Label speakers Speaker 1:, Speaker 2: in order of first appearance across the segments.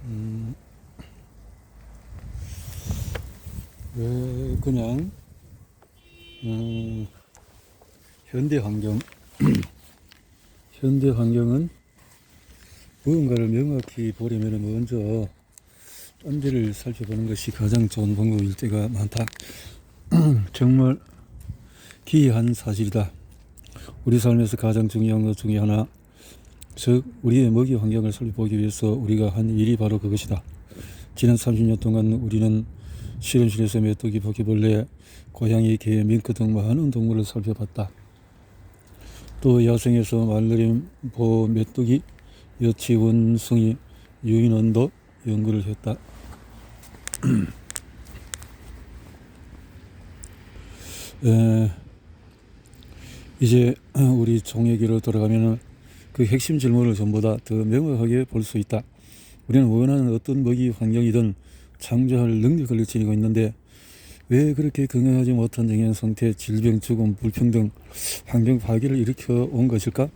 Speaker 1: 음, 왜 그냥 현대 환경 현대 환경은 무언가를 명확히 보려면 먼저 딴지를 살펴보는 것이 가장 좋은 방법일 때가 많다. 정말 기이한 사실이다. 우리 삶에서 가장 중요한 것 중에 하나, 즉 우리의 먹이 환경을 살펴보기 위해서 우리가 한 일이 바로 그것이다. 지난 30년 동안 우리는 실험실에서 메뚜기, 바퀴벌레, 고양이, 개, 밍크 등 많은 동물을 살펴봤다. 또 야생에서 말느림, 보, 메뚜기, 여치, 원숭이, 유인원도 연구를 했다. 이제 우리 종에게로 돌아가면 그 핵심 질문을 전부 다 더 명확하게 볼 수 있다. 우리는 원하는 어떤 먹이 환경이든 창조할 능력을 지니고 있는데 왜 그렇게 건강하지 못한 영양 상태, 질병, 죽음, 불평등, 환경 파괴를 일으켜 온 것일까?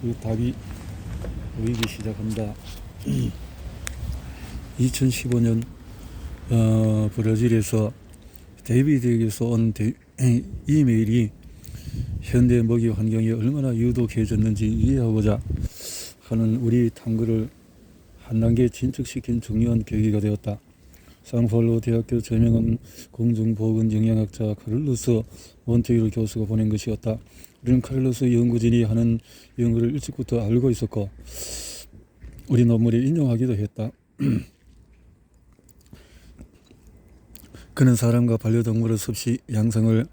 Speaker 1: 그 답이 보이기 시작합니다. 2015년 브라질에서 데이비드에게서 온 이메일이 현대 먹이 환경이 얼마나 유독해졌는지 이해하고자 하는 우리 탐구를 한 단계 진척시킨 중요한 계기가 되었다. 상파울로 대학교 저명한 공중보건 영양학자 카를로스 몬테이로 교수가 보낸 것이었다. 우리는 카를로스 연구진이 하는 연구를 일찍부터 알고 있었고 우리 논문에 인용하기도 했다. 그는 사람과 반려동물의 섭씨 양상을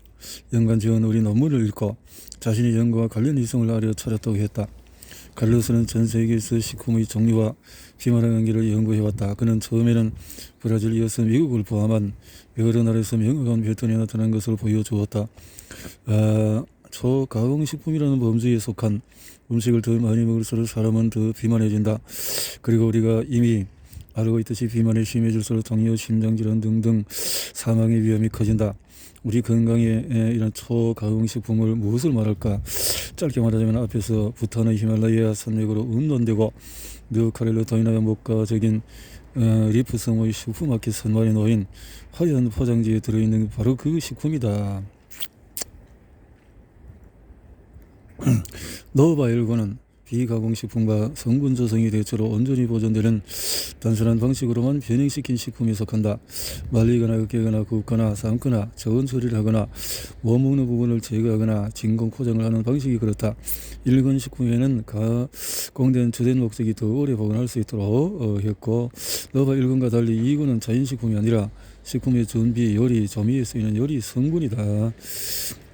Speaker 1: 연관지은 우리 논문을 읽고 자신의 연구와 관련 이성을 알아차렸다고 했다. 카를로스는 전 세계에서 식품의 종류와 비만의 관계를 연구해왔다. 그는 처음에는 브라질 이어서 미국을 포함한 여러 나라에서 명확한 패턴이 나타난 것을 보여주었다. 초가공식품이라는 범주에 속한 음식을 더 많이 먹을수록 사람은 더 비만해진다. 그리고 우리가 이미 알고 있듯이 비만이 심해질수록 당뇨, 심장질환 등등 사망의 위험이 커진다. 우리 건강에 이런 초가공식품을 무엇을 말할까? 짧게 말하자면 앞에서 부탄의 히말라야 산맥으로 운동되고 느카렐로 도이나의 목가적인 리프성의 슈퍼마켓 선반에 놓인 하얀 포장지에 들어있는 바로 그 식품이다. 노바일고는 비가공식품과 성분 조성이 대체로 온전히 보존되는 단순한 방식으로만 변형시킨 식품에 속한다. 말리거나 으깨거나 굽거나 삶거나 저온 처리를 하거나 못 먹는 부분을 제거하거나 진공 포장을 하는 방식이 그렇다. 일본 식품에는 가공된 주된 목적이 더 오래 보관할 수 있도록 했고 노바 1군과 달리 2군은 자연식품이 아니라 식품의 준비, 요리, 조미에 쓰이는 요리 성분이다.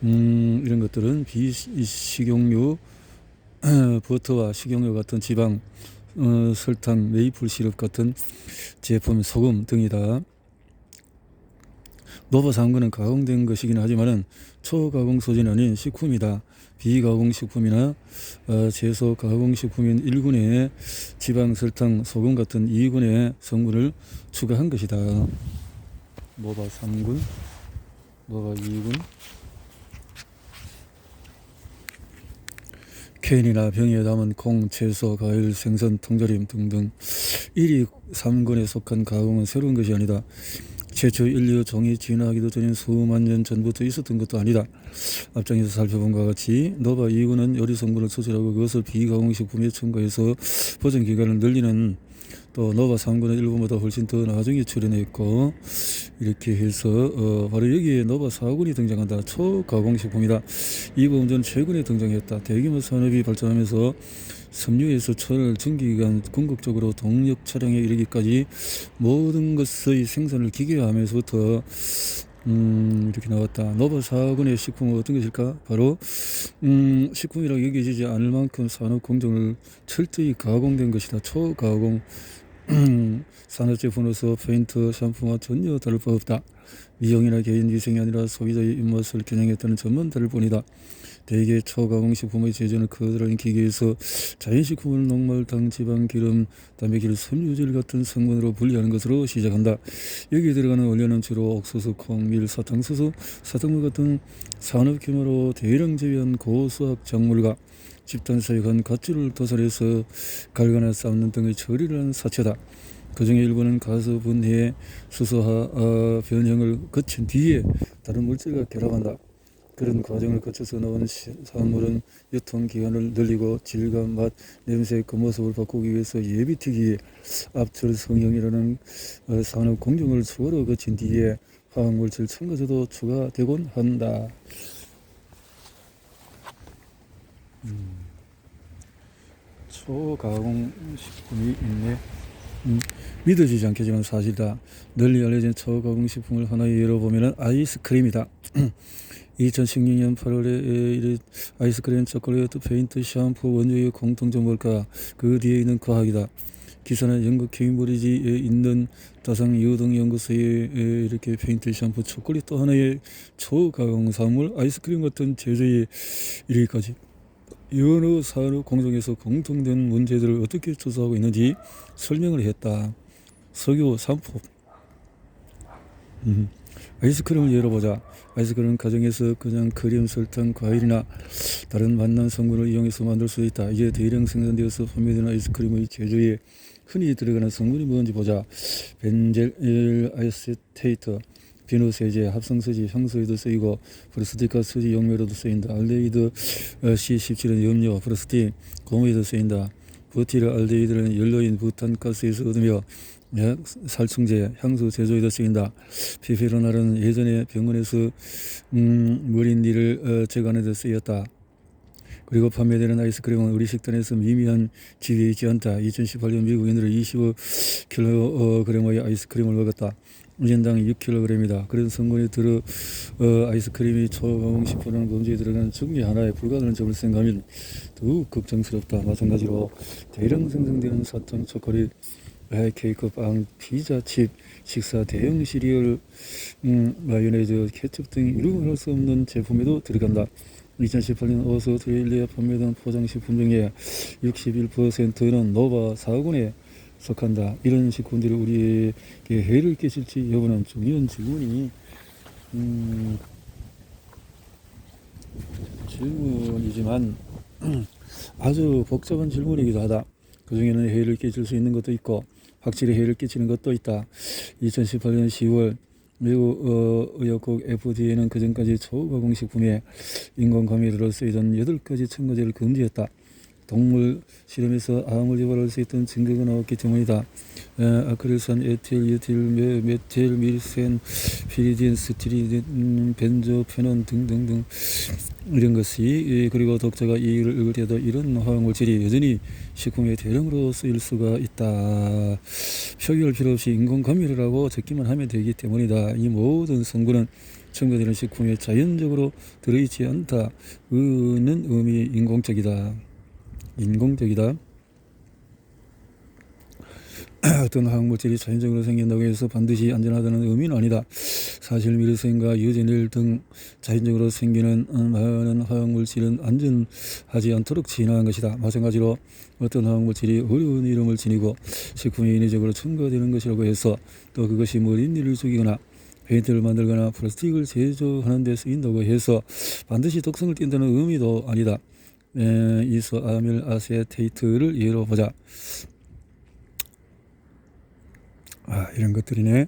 Speaker 1: 이런 것들은 비식용유, 버터와 식용유 같은 지방, 설탕, 메이플 시럽 같은 제품, 소금 등이다. 노바 3군은 가공된 것이긴 하지만 초가공 소재는 아닌 식품이다. 비가공식품이나 채소 가공식품인 1군에 지방, 설탕, 소금 같은 2군의 성분을 추가한 것이다. 노바 3군, 노바 2군. 캔이나 병에 담은 콩, 채소, 과일, 생선, 통조림 등등 1위 3군에 속한 가공은 새로운 것이 아니다. 최초 인류 종이 진화하기도 전인 수만 년 전부터 있었던 것도 아니다. 앞장에서 살펴본 것과 같이 노바 2군은 요리 성분을 조절하고 그것을 비가공식품에 첨가해서 보존 기간을 늘리는 또 노바 3군은 일본보다 훨씬 더 나중에 출현했고 이렇게 해서 바로 여기에 노바 4군이 등장한다. 초가공식품이다. 이 범주는 최근에 등장했다. 대규모 산업이 발전하면서 섬유에서 철, 전기기관, 궁극적으로 동력 차량에 이르기까지 모든 것의 생산을 기계화하면서부터 이렇게 나왔다. 노바 4군의 식품은 어떤 것일까? 바로 식품이라고 여겨지지 않을 만큼 산업 공정을 철저히 가공된 것이다. 초가공 산업제품으로서 페인트, 샴푸와 전혀 다를 바 없다. 미용이나 개인 위생이 아니라 소비자의 입맛을 겨냥했다는 점만 다를 뿐이다. 대개 초가공식품의 제조는 커다란 기계에서 자연식품을 녹말, 당, 지방, 기름, 단백질, 섬유질 같은 성분으로 분리하는 것으로 시작한다. 여기에 들어가는 원료는 주로 옥수수, 콩, 밀, 사탕수수, 사탕물 같은 산업규모로 대량 재배한 고수학 작물과 집단 사육한 갓줄을 도살해서 갈거나 삶는 등의 처리를 한 사체다. 그 중에 일부는 가스 분해의 수소화 변형을 거친 뒤에 다른 물질과 결합한다. 그런 과정을 거쳐서 나온 산물은 유통기한을 늘리고 질감, 맛, 냄새, 겉모습을 바꾸기 위해서 예비튀기에 압출 성형이라는 산업 공정을 추가로 거친 뒤에 화학물질 첨가제도 추가되곤 한다. 초가공 식품이 있네. 믿어지지 않겠지만 사실이다. 널리 알려진 초가공 식품을 하나의 예로 보면 아이스크림이다. 2016년 8월에 아이스크림, 초콜릿, 페인트, 샴푸 원료의 공통점 뭘까? 그 뒤에 있는 과학이다. 기사는 영국 케임브리지에 있는 다상 유등 연구소에 이렇게 페인트, 샴푸, 초콜릿 또 하나의 초가공 산물, 아이스크림 같은 제조에 이르기까지 여러 산업 공정에서 공통된 문제들을 어떻게 조사하고 있는지 설명을 했다. 석유, 산업. 아이스크림을 예로 보자. 아이스크림은 가정에서 그냥 크림, 설탕, 과일이나 다른 맛난 성분을 이용해서 만들 수 있다. 이제 대량 생산되어서 판매되는 아이스크림의 제조에 흔히 들어가는 성분이 뭔지 보자. 벤젤 아세테이트, 비누 세제, 합성수지, 향수에도 쓰이고 프로스틱과 수지 용매로도 쓰인다. 알데히드 C17은 염료, 프로스틱, 고무에도 쓰인다. 부티르 알데히드는 연료인 부탄가스에서 얻으며 살충제, 향수 제조에도 쓰인다. 피페로나는 예전에 병원에서 머린니를 제거하는 데 쓰였다. 그리고 판매되는 아이스크림은 우리 식단에서 미미한 지위에 있지 않다. 2018년 미국인들은 25kg의 아이스크림을 먹었다. 1인당 6kg이다. 그런 성분이 들어 아이스크림이 초가공식품이라는 범죄에 들어가는 중에 하나에 불과하다는 점을 생각하면 더욱 걱정스럽다. 마찬가지로 대량 생성되는 사탕, 초콜릿, 케이크, 빵, 피자, 칩, 식사, 대형 시리얼, 마요네즈, 케첩 등 이름을 할 수 없는 제품에도 들어간다. 2018년 오스트레일리아 판매된 포장식품 중에 61%는 노바 사군에 속한다. 이런 식품들이 우리에게 해를 끼칠지 여부는 중요한 질문이지만 아주 복잡한 질문이기도 하다. 그 중에는 해를 끼칠 수 있는 것도 있고 확실히 해를 끼치는 것도 있다. 2018년 10월 미국 의약국 FDA는 그전까지 초가공식품에 인공감미료로 쓰이던 8가지 첨가제를 금지했다. 동물 실험에서 암을 유발할 수 있던 증거가 나왔기 때문이다. 아크릴산, 에틸, 유틸, 메틸, 밀센, 피리딘, 스티리딘, 벤조페논 등등등 이런 것이 그리고 독자가 이를 읽을 때도 이런 화학물질이 여전히 식품에 대량으로 쓰일 수가 있다. 표기할 필요 없이 인공감미료라고 적기만 하면 되기 때문이다. 이 모든 성분은 첨가되는 식품에 자연적으로 들어있지 않다. 는 의미 인공적이다. 어떤 화학물질이 자연적으로 생긴다고 해서 반드시 안전하다는 의미는 아니다. 사실 미르센과 유제닐 등 자연적으로 생기는 많은 화학물질은 안전하지 않도록 진화한 것이다. 마찬가지로 어떤 화학물질이 어려운 이름을 지니고 식품에 인위적으로 첨가되는 것이라고 해서 또 그것이 머린니를 죽이거나 페인트를 만들거나 플라스틱을 제조하는 데 쓰인다고 해서 반드시 독성을 띈다는 의미도 아니다. 이소아밀 아세테이트를 예로 보자. 이런 것들이네.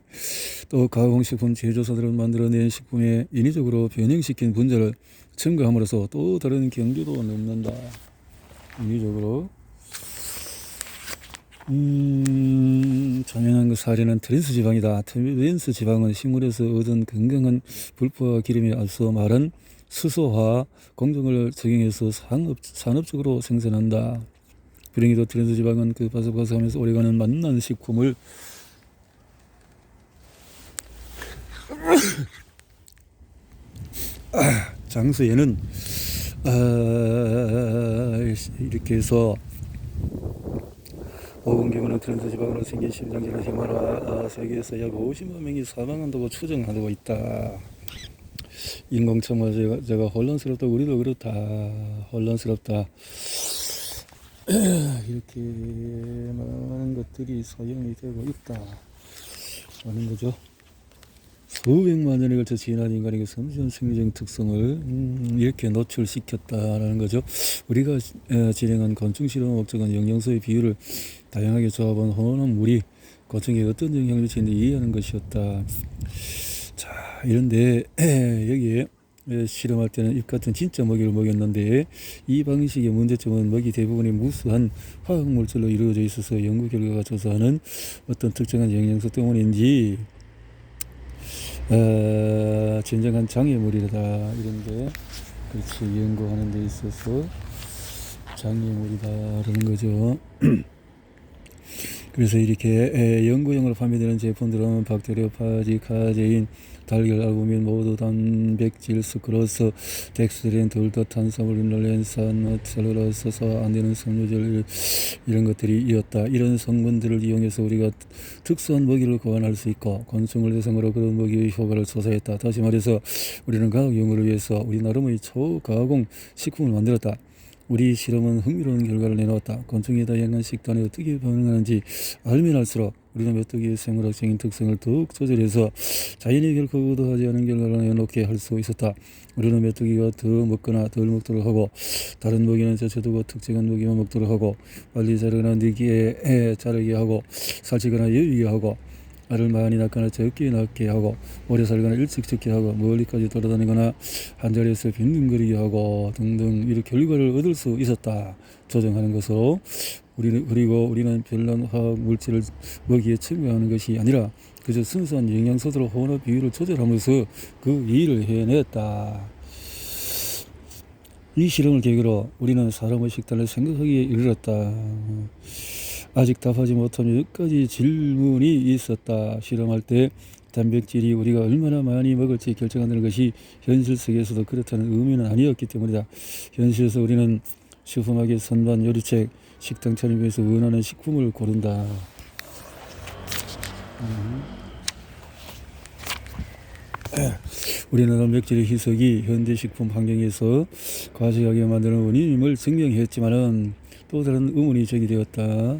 Speaker 1: 또 가공식품 제조사들은 만들어낸 식품에 인위적으로 변형시킨 분자를 첨가함으로써 또 다른 경계도 넘는다. 인위적으로. 자명한 그 사례는 트랜스 지방이다. 트랜스 지방은 식물에서 얻은 건강한 불포화 기름에 앞서 말한 수소화 공정을 적용해서 산업적으로 생산한다. 불행히도 트랜스 지방은 그 바삭바삭하면서 오래가는 맛난 식품을 장수에는 이렇게 해서 보건경우는 트랜스 지방으로 생긴 심장질환 희마라 세계에서 약 50만 명이 사망한다고 추정하고 있다. 인공첨가제가 혼란스럽다. 우리도 그렇다. 혼란스럽다. 이렇게 많은 것들이 사용이 되고 있다 하는 거죠. 수백만 년에 걸쳐 지난 인간에게 섬세한 생리적인 특성을 이렇게 노출시켰다라는 거죠. 우리가 진행한 곤충 실험 목적은 영양소의 비율을 다양하게 조합한 혼합 물이 곤충에 어떤 영향을 미치는지 이해하는 것이었다. 자, 이런데 여기에 실험할 때는 잎 같은 진짜 먹이를 먹였는데 이 방식의 문제점은 먹이 대부분이 무수한 화학물질로 이루어져 있어서 연구 결과가 조사하는 어떤 특정한 영양소 때문인지 진정한 장애물이다 이런데 그렇지 연구하는 데 있어서 장애물이다라는 거죠. 그래서 이렇게 연구용으로 판매되는 제품들은 박테리아, 파지, 카제인, 달걀, 알부민, 모두 단백질, 스크로스, 덱스트린, 돌도, 탄수화물, 리놀렌산, 셀룰로스, 소화 안 되는 섬유질 이런 것들이었다. 이런 성분들을 이용해서 우리가 특수한 먹이를 고안할 수 있고 곤충을 대상으로 그런 먹이의 효과를 조사했다. 다시 말해서 우리는 과학 연구를 위해서 우리 나름의 초가공 식품을 만들었다. 우리 실험은 흥미로운 결과를 내놓았다. 곤충이 다양한 식단에 어떻게 반응하는지 알면 알수록 우리는 메뚜기의 생물학적인 특성을 더욱 조절해서 자연이 결코 의도하지 않은 결과를 내놓게 할 수 있었다. 우리는 메뚜기가 더 먹거나 덜 먹도록 하고 다른 먹이는 제쳐두고 특정한 먹이만 먹도록 하고 빨리 자르거나 느기에 자르게 하고 살찌거나 여위게 하고 알을 많이 낳거나 적게 낳게 하고 오래 살거나 일찍 죽게 하고 멀리까지 돌아다니거나 한자리에서 빈둥거리게 하고 등등 이렇게 결과를 얻을 수 있었다. 조정하는 것으로 우리는 별난 화학 물질을 먹이에 첨가하는 것이 아니라 그저 순수한 영양소들의 혼합 비율을 조절하면서 그 일을 해냈다. 이 실험을 계기로 우리는 사람의 식단을 생각하기에 이르렀다. 아직 답하지 못한 몇 가지 질문이 있었다. 실험할 때 단백질이 우리가 얼마나 많이 먹을지 결정한다는 것이 현실 세계에서도 그렇다는 의미는 아니었기 때문이다. 현실에서 우리는 슈퍼마켓 선반 요리책 식당 차림에서 원하는 식품을 고른다. 우리는 단백질의 희석이 현대식품 환경에서 과식하게 만드는 원인임을 증명했지만은 또 다른 의문이 제기되었다.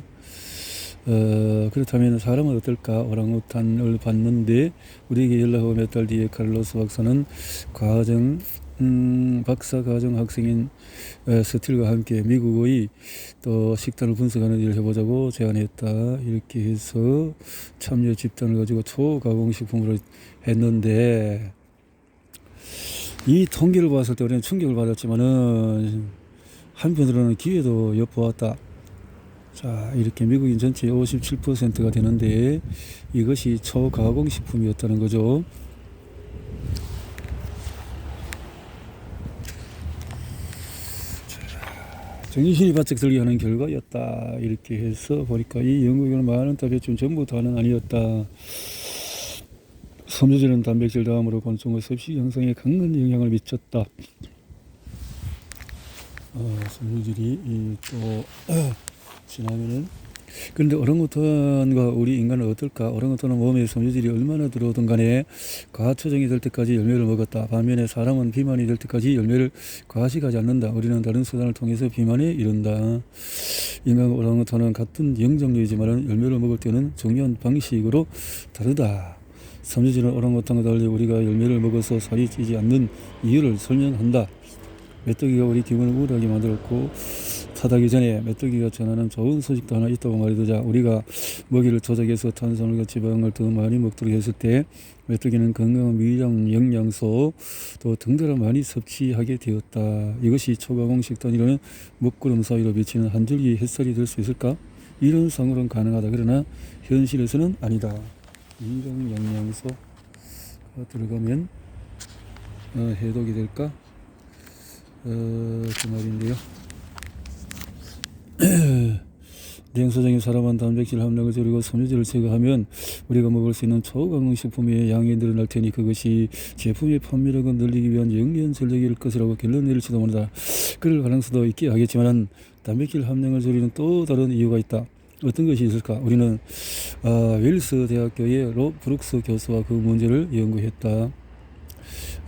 Speaker 1: 그렇다면 사람은 어떨까? 오랑우탄을 봤는데 우리에게 연락하고 몇 달 뒤에 카를로스 박사는 박사 과정 학생인 스틸과 함께 미국의 또 식단을 분석하는 일을 해보자고 제안했다. 이렇게 해서 참여 집단을 가지고 초가공식품으로 했는데 이 통계를 봤을 때 우리는 충격을 받았지만은 한편으로는 기회도 엿보았다. 자, 이렇게 미국인 전체의 57%가 되는데 이것이 초가공식품이었다는 거죠. 정신이 바짝 들게 하는 결과였다. 이렇게 해서 보니까 이 연구결과는 많은 답이었지만 전부 다는 아니었다. 섬유질은 단백질 다음으로 곤충의 섭식 형성에 강한 영향을 미쳤다. 섬유질이 또 지나면은 그런데 오랑우탄과 우리 인간은 어떨까? 오랑우탄은 몸에 섬유질이 얼마나 들어오든 간에 과초정이 될 때까지 열매를 먹었다. 반면에 사람은 비만이 될 때까지 열매를 과식하지 않는다. 우리는 다른 수단을 통해서 비만에 이른다. 인간과 오랑우탄은 같은 영장류이지만 열매를 먹을 때는 중요한 방식으로 다르다. 섬유질은 오랑우탄과 달리 우리가 열매를 먹어서 살이 찌지 않는 이유를 설명한다. 메뚜기가 우리 기분을 우울하게 만들었고 타다기 전에 메뚜기가 전하는 좋은 소식도 하나 있다고 말해두자. 우리가 먹이를 조작해서 탄수화물과 지방을 더 많이 먹도록 했을 때 메뚜기는 건강한 미량 영양소 또 등들을 많이 섭취하게 되었다. 이것이 초가공 식단이라는 먹구름 사이로 비치는 한 줄기 햇살이 될 수 있을까? 이런 상으로는 가능하다. 그러나 현실에서는 아니다. 미량 영양소가 들어가면 해독이 될까? 그 말인데요. 냉소적인 사람은 단백질 함량을 줄이고 섬유질을 제거하면 우리가 먹을 수 있는 초강식품의 양이 늘어날 테니 그것이 제품의 판매력을 늘리기 위한 영리한 전략일 것이라고 결론 내릴지도 모른다. 그럴 가능성도 있게 하겠지만 단백질 함량을 줄이는 또 다른 이유가 있다. 어떤 것이 있을까? 우리는 웰스 대학교의 로 브룩스 교수와 그 문제를 연구했다.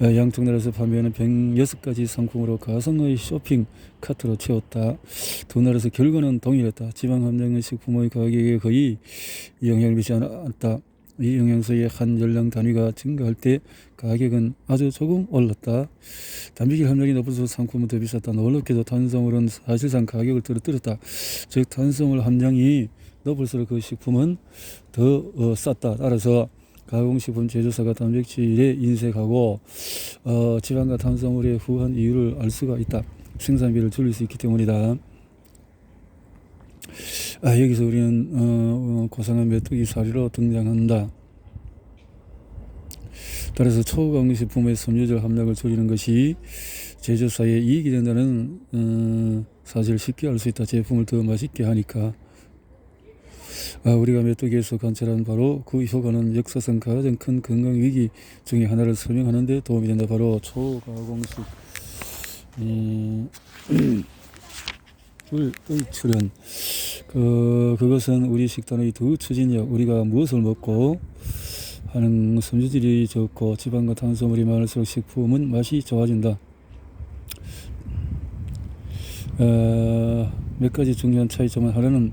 Speaker 1: 양쪽 나라에서 판매하는 106가지 상품으로 가성의 쇼핑 카트로 채웠다. 두 나라에서 결과는 동일했다. 지방 함량의 식품의 가격에 거의 영향을 미치지 않았다. 이 영양소의 한 열량 단위가 증가할 때 가격은 아주 조금 올랐다. 단백질 함량이 높아서 상품은 더 비쌌다. 놀랍게도 탄수화물은 사실상 가격을 떨어뜨렸다. 즉 탄수화물 함량이 높을수록 그 식품은 더 쌌다. 따라서 가공식품 제조사가 단백질에 인색하고 지방과 탄수화물의 후한 이유를 알 수가 있다. 생산비를 줄일 수 있기 때문이다. 여기서 우리는 고상한 메뚜기 사례로 등장한다. 따라서 초가공식품의 섬유질 함량을 줄이는 것이 제조사에 이익이 된다는 사실을 쉽게 알 수 있다. 제품을 더 맛있게 하니까. 우리가 메뚜기에서 관찰한 바로 그 효과는 역사상 가장 큰 건강 위기 중에 하나를 설명하는 데 도움이 된다. 바로 초가공식 의 출현. 그것은 우리 식단의 두 추진력, 우리가 무엇을 먹고 하는 섬유질이 적고 지방과 탄수화물이 많을수록 식품은 맛이 좋아진다. 몇 가지 중요한 차이점은 하나는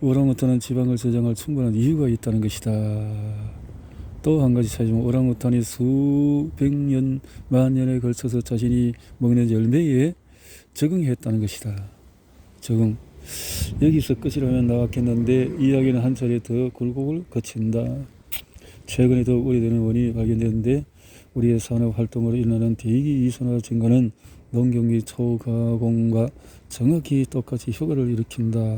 Speaker 1: 오랑우탄은 지방을 저장할 충분한 이유가 있다는 것이다. 또 한 가지 차이점은 오랑우탄이 수백 년, 만 년에 걸쳐서 자신이 먹는 열매에 적응했다는 것이다. 적응. 여기서 끝이라면 나왔겠는데 이야기는 한 차례 더 굴곡을 거친다. 최근에 더욱 우려되는 원인이 발견되는데 우리의 산업 활동으로 일어나는 대기 이산화 증가는 농경기 초가공과 정확히 똑같이 효과를 일으킨다.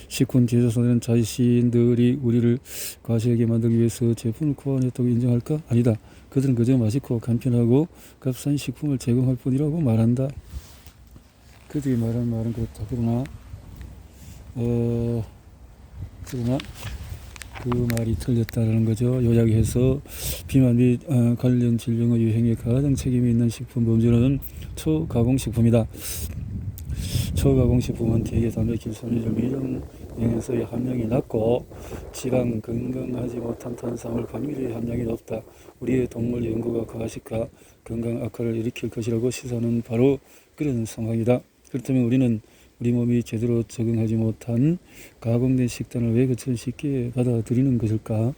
Speaker 1: 식품 제조사들은 자신들이 우리를 과시하게 만들기 위해서 제품을 고안했다고 인정할까? 아니다. 그들은 그저 맛있고 간편하고 값싼 식품을 제공할 뿐이라고 말한다. 그들이 말하는 말은 그렇다. 그러나 그 말이 틀렸다는 거죠. 요약해서 비만 및 관련 질병의 유행에 가장 책임이 있는 식품 범주는 초가공식품이다. 초가공식품은 대개 단백질, 섬유질, 미량 영양소의 함량이 낮고 지방, 건강하지 못한 탄수화물, 감미료의 함량이 높다. 우리의 동물 연구가 과식과 건강 악화를 일으킬 것이라고 시사하는 바로 그런 상황이다. 그렇다면 우리는 우리 몸이 제대로 적응하지 못한 가공된 식단을 왜 그처럼 쉽게 받아들이는 것일까?